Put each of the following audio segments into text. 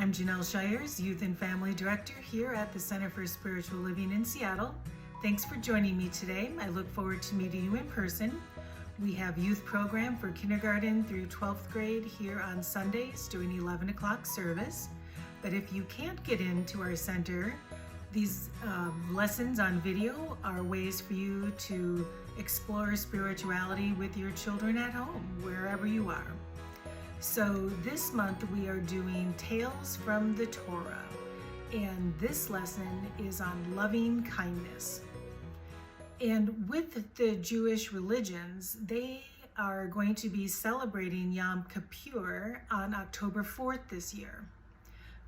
I'm Janelle Shires, Youth and Family Director here at the Center for Spiritual Living in Seattle. Thanks for joining me today. I look forward to meeting you in person. We have youth program for kindergarten through 12th grade here on Sundays during 11 o'clock service. But if you can't get into our center, these lessons on video are ways for you to explore spirituality with your children at home, wherever you are. So this month we are doing Tales from the Torah, and this lesson is on loving kindness. And with the Jewish religions, they are going to be celebrating Yom Kippur on October 4th this year.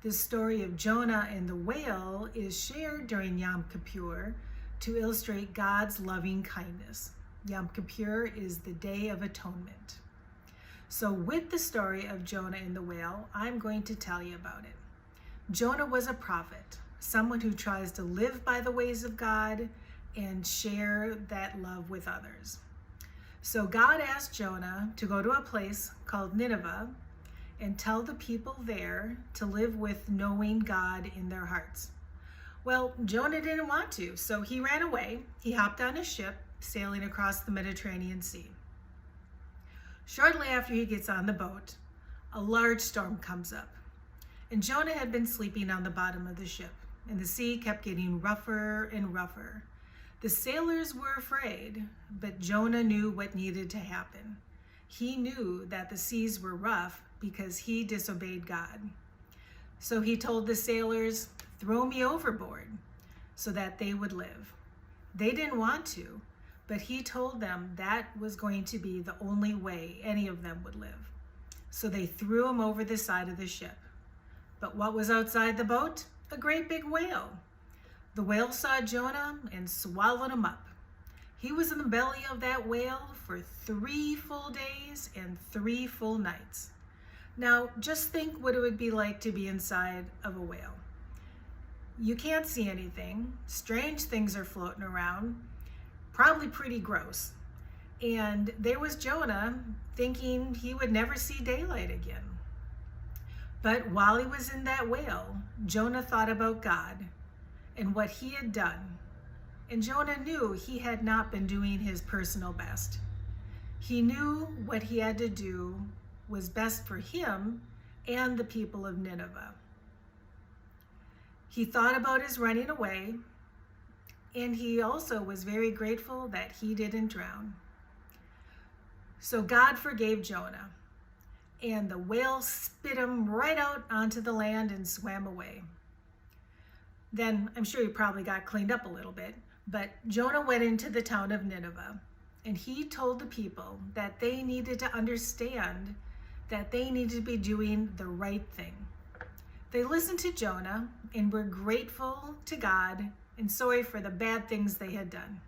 The story of Jonah and the whale is shared during Yom Kippur to illustrate God's loving kindness. Yom Kippur is the Day of Atonement. So with the story of Jonah and the whale, I'm going to tell you about it. Jonah was a prophet, someone who tries to live by the ways of God and share that love with others. So God asked Jonah to go to a place called Nineveh and tell the people there to live with knowing God in their hearts. Well, Jonah didn't want to, so he ran away. He hopped on a ship sailing across the Mediterranean Sea. Shortly after he gets on the boat, a large storm comes up, and Jonah had been sleeping on the bottom of the ship, and the sea kept getting rougher and rougher. The sailors were afraid, but Jonah knew what needed to happen. He knew that the seas were rough because he disobeyed God. So he told the sailors, "Throw me overboard," so that they would live. They didn't want to, but he told them that was going to be the only way any of them would live. So they threw him over the side of the ship. But what was outside the boat? A great big whale. The whale saw Jonah and swallowed him up. He was in the belly of that whale for 3 full days and 3 full nights. Now, just think what it would be like to be inside of a whale. You can't see anything. Strange things are floating around. Probably pretty gross. And there was Jonah thinking he would never see daylight again. But while he was in that whale, Jonah thought about God and what he had done. And Jonah knew he had not been doing his personal best. He knew what he had to do was best for him and the people of Nineveh. He thought about his running away, and he also was very grateful that he didn't drown. So God forgave Jonah, and the whale spit him right out onto the land and swam away. Then I'm sure he probably got cleaned up a little bit, but Jonah went into the town of Nineveh, and he told the people that they needed to understand that they needed to be doing the right thing. They listened to Jonah and were grateful to God and sorry for the bad things they had done.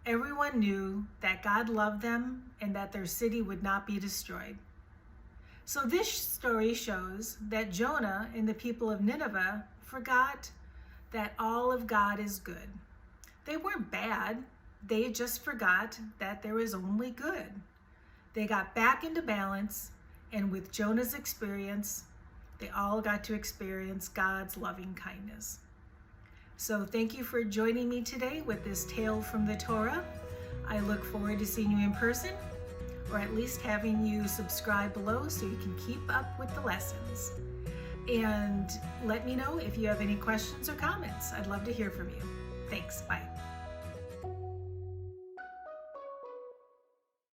Everyone knew that God loved them and that their city would not be destroyed. So this story shows that Jonah and the people of Nineveh forgot that all of God is good. They weren't bad, they just forgot that there is only good. They got back into balance, and with Jonah's experience, they all got to experience God's loving kindness. So thank you for joining me today with this tale from the Torah. I look forward to seeing you in person, or at least having you subscribe below so you can keep up with the lessons. And let me know if you have any questions or comments. I'd love to hear from you. Thanks, bye.